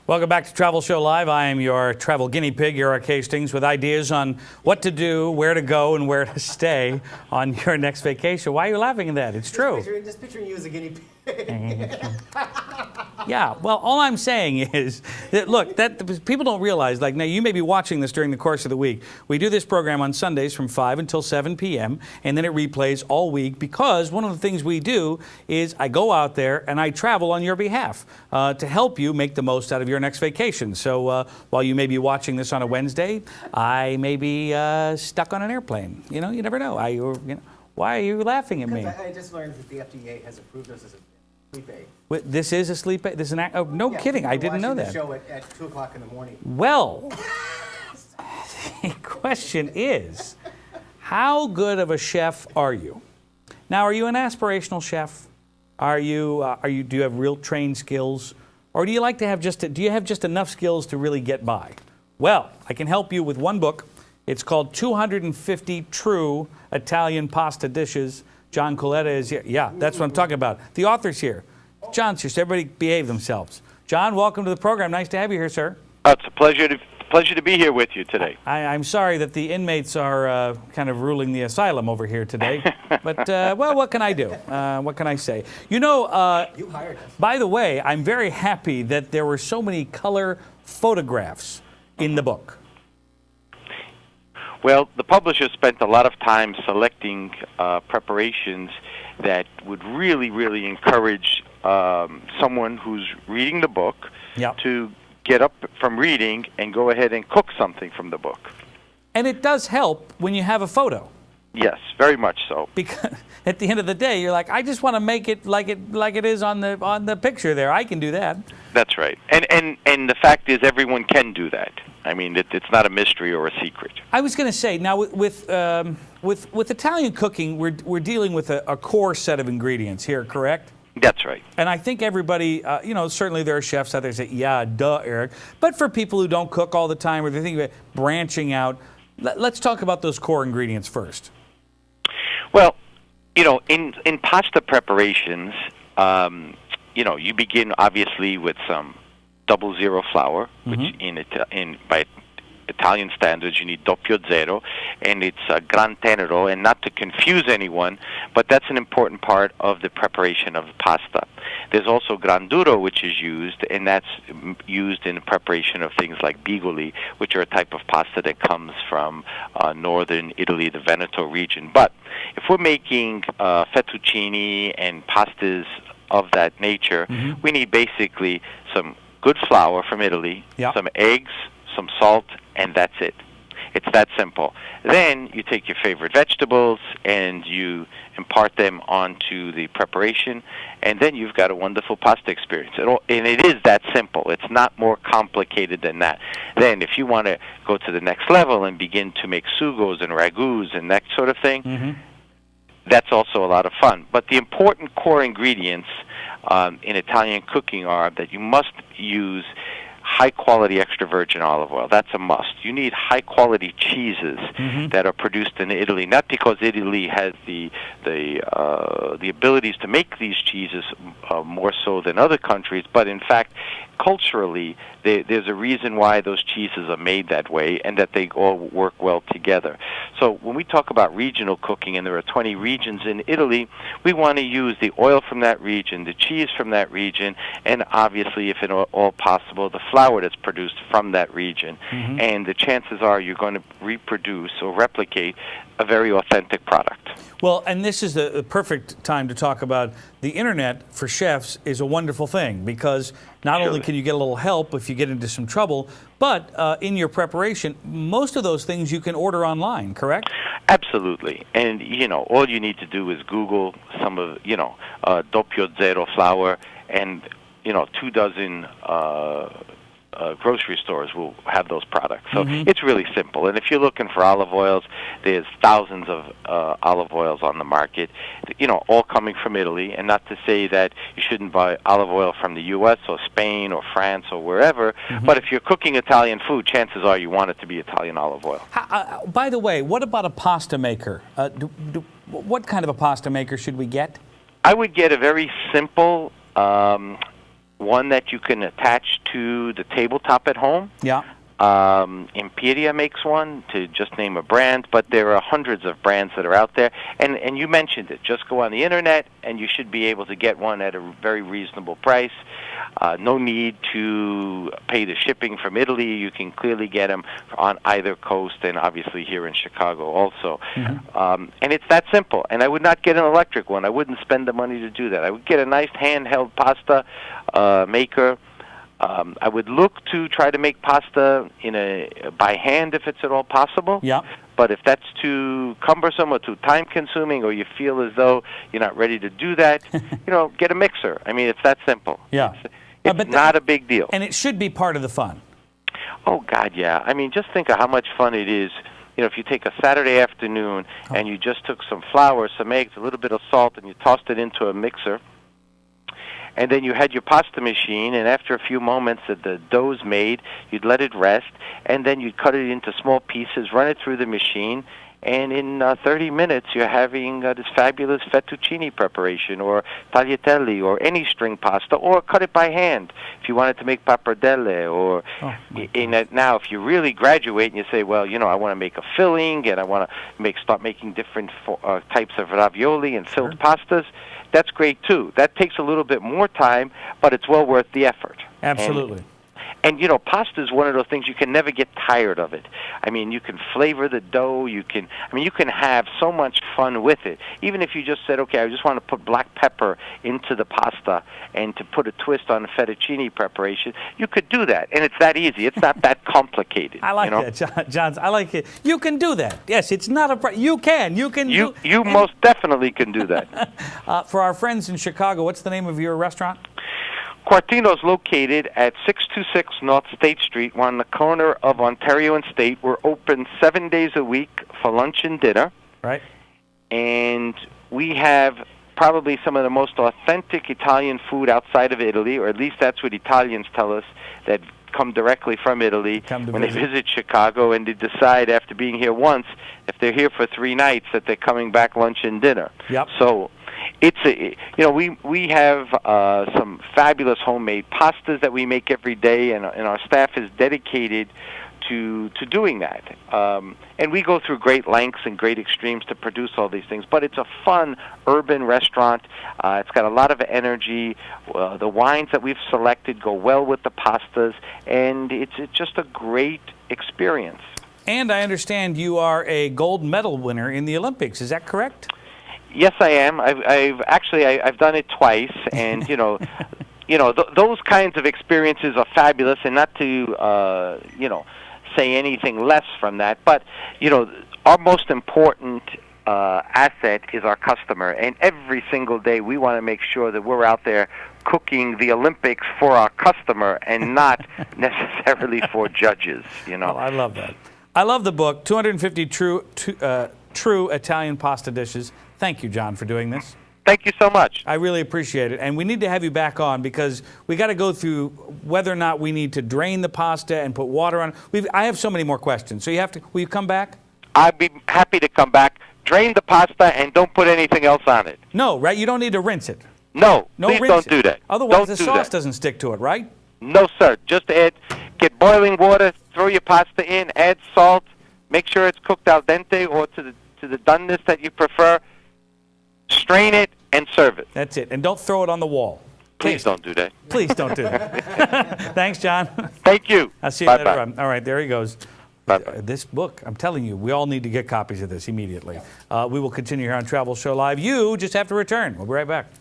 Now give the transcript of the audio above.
Welcome back to Travel Show Live. I am your travel guinea pig, Erik Hastings, with ideas on what to do, where to go, and where to stay on your next vacation. Why are you laughing at that? It's true. Just picturing you as a guinea pig. Yeah, well, all I'm saying is that, look, that people don't realize, like, now you may be watching this during the course of the week. We do this program on Sundays from 5 until 7 p.m., and then it replays all week because one of the things we do is I go out there and I travel on your behalf to help you make the most out of your next vacation. So while you may be watching this on a Wednesday, I may be stuck on an airplane. You know, you never know. Why are you laughing at me? I just learned that the FDA has approved us as a sleep aid. This is a sleep aid? This is an act? Oh, no kidding. I didn't know that. The show at 2 o'clock in the morning. Well, the question is, how good of a chef are you? Now, are you an aspirational chef? Do you have real trained skills? Or do you like to have do you have just enough skills to really get by? Well, I can help you with one book. It's called 250 True Italian Pasta Dishes. John Coletta is here. Yeah, that's what I'm talking about. The author's here. John's here, so everybody behave themselves. John, welcome to the program. Nice to have you here, sir. It's a pleasure to be here with you today. I'm sorry that the inmates are kind of ruling the asylum over here today. But, well, what can I do? What can I say? You know, you hired us. By the way, I'm very happy that there were so many color photographs in the book. Well, the publisher spent a lot of time selecting preparations that would really, really encourage someone who's reading the book to get up from reading and go ahead and cook something from the book. And it does help when you have a photo. Yes, very much so. Because at the end of the day, you're like, I just want to make it like it is on the picture there. I can do that. That's right. And the fact is, everyone can do that. I mean, it's not a mystery or a secret. I was going to say, now with Italian cooking, we're dealing with a core set of ingredients here, correct? That's right. And I think everybody, certainly there are chefs out there who say, yeah, duh, Erik. But for people who don't cook all the time or they think about branching out, let's talk about those core ingredients first. Well, in pasta preparations, you begin obviously with some 00 flour, which by Italian standards you need doppio zero, and it's gran tenero, and not to confuse anyone, but that's an important part of the preparation of the pasta. There's also gran duro, which is used, and that's used in the preparation of things like bigoli, which are a type of pasta that comes from northern Italy, the Veneto region. But if we're making fettuccine and pastas of that nature, we need basically some good flour from Italy, some eggs, some salt, and that's it. It's that simple. Then you take your favorite vegetables and you impart them onto the preparation, and then you've got a wonderful pasta experience. And it is that simple. It's not more complicated than that. Then if you want to go to the next level and begin to make sugos and ragouts and that sort of thing, that's also a lot of fun. But the important core ingredients in Italian cooking are that you must use high-quality extra virgin olive oil. That's a must. You need high-quality cheeses that are produced in Italy, not because Italy has the abilities to make these cheeses more so than other countries, but in fact, culturally, there's a reason why those cheeses are made that way and that they all work well together. So when we talk about regional cooking, and there are 20 regions in Italy, we want to use the oil from that region, the cheese from that region, and obviously, if at all possible, the flour that's produced from that region. And the chances are you're going to reproduce or replicate a very authentic product. Well, and this is the perfect time to talk about the internet for chefs is a wonderful thing, because not only can you get a little help if you get into some trouble, but in your preparation, most of those things you can order online, correct? Absolutely. And, all you need to do is Google some of, doppio zero flour, and, 24 grocery stores will have those products. So it's really simple. And if you're looking for olive oils, there's thousands of olive oils on the market, all coming from Italy. And not to say that you shouldn't buy olive oil from the U.S. or Spain or France or wherever, but if you're cooking Italian food, chances are you want it to be Italian olive oil. By the way, what about a pasta maker? What kind of a pasta maker should we get? I would get a very simple one that you can attach to the tabletop at home. Yeah. Imperia makes one, to just name a brand, but there are hundreds of brands that are out there. And you mentioned it. Just go on the internet, and you should be able to get one at a very reasonable price. No need to pay the shipping from Italy. You can clearly get them on either coast, and obviously here in Chicago also. And it's that simple. And I would not get an electric one. I wouldn't spend the money to do that. I would get a nice handheld pasta maker. I would look to try to make pasta by hand if it's at all possible. Yeah. But if that's too cumbersome or too time-consuming, or you feel as though you're not ready to do that, get a mixer. I mean, it's that simple. Yeah. It's not a big deal. And it should be part of the fun. Oh, God, yeah. I mean, just think of how much fun it is. If you take a Saturday afternoon and you just took some flour, some eggs, a little bit of salt, and you tossed it into a mixer, and then you had your pasta machine, and after a few moments that the dough's made, you'd let it rest, and then you'd cut it into small pieces, run it through the machine, and in 30 minutes you're having this fabulous fettuccine preparation, or tagliatelle, or any string pasta, or cut it by hand if you wanted to make pappardelle, or now if you really graduate and you say, well, I want to make a filling, and I want to start making different types of ravioli and filled pastas, that's great too. That takes a little bit more time, but it's well worth the effort. Absolutely. And pasta is one of those things you can never get tired of it. I mean, you can flavor the dough. You can have so much fun with it. Even if you just said, okay, I just want to put black pepper into the pasta and to put a twist on the fettuccine preparation, you could do that. And it's that easy. It's not that complicated. I like that, John. I like it. You can do that. Yes, it's not a you can. You most definitely can do that. For our friends in Chicago, what's the name of your restaurant? Quartino is located at 626 North State Street. We're on the corner of Ontario and State. We're open 7 days a week for lunch and dinner. Right. And we have probably some of the most authentic Italian food outside of Italy, or at least that's what Italians tell us, that come directly from Italy when they visit Chicago, and they decide after being here once, if they're here for 3 nights, that they're coming back lunch and dinner. Yep. So we have some fabulous homemade pastas that we make every day, and our staff is dedicated to doing that. And we go through great lengths and great extremes to produce all these things. But it's a fun urban restaurant. It's got a lot of energy. The wines that we've selected go well with the pastas, and it's just a great experience. And I understand you are a gold medal winner in the Olympics. Is that correct? Yes, I am. I've done it twice, and those kinds of experiences are fabulous. And not to say anything less from that, but our most important asset is our customer, and every single day we want to make sure that we're out there cooking the Olympics for our customer and not necessarily for judges. Well, I love that. I love the book, 250 True Italian Pasta Dishes. Thank you, John, for doing this. Thank you so much. I really appreciate it. And we need to have you back on, because we got to go through whether or not we need to drain the pasta and put water on it. I have so many more questions. So will you come back? I'd be happy to come back. Drain the pasta and don't put anything else on it. No, right? You don't need to rinse it. No, please don't do that. Otherwise the sauce doesn't stick to it, right? No, sir. Just get boiling water, throw your pasta in, add salt, make sure it's cooked al dente or to the doneness that you prefer. Strain it and serve it. That's it. And don't throw it on the wall. Please don't do that. Please don't do that. Thanks, John. Thank you. I'll see you later Bye. on. All right, there he goes. Bye-bye. This book, I'm telling you, we all need to get copies of this immediately. We will continue here on Travel Show Live. You just have to return. We'll be right back.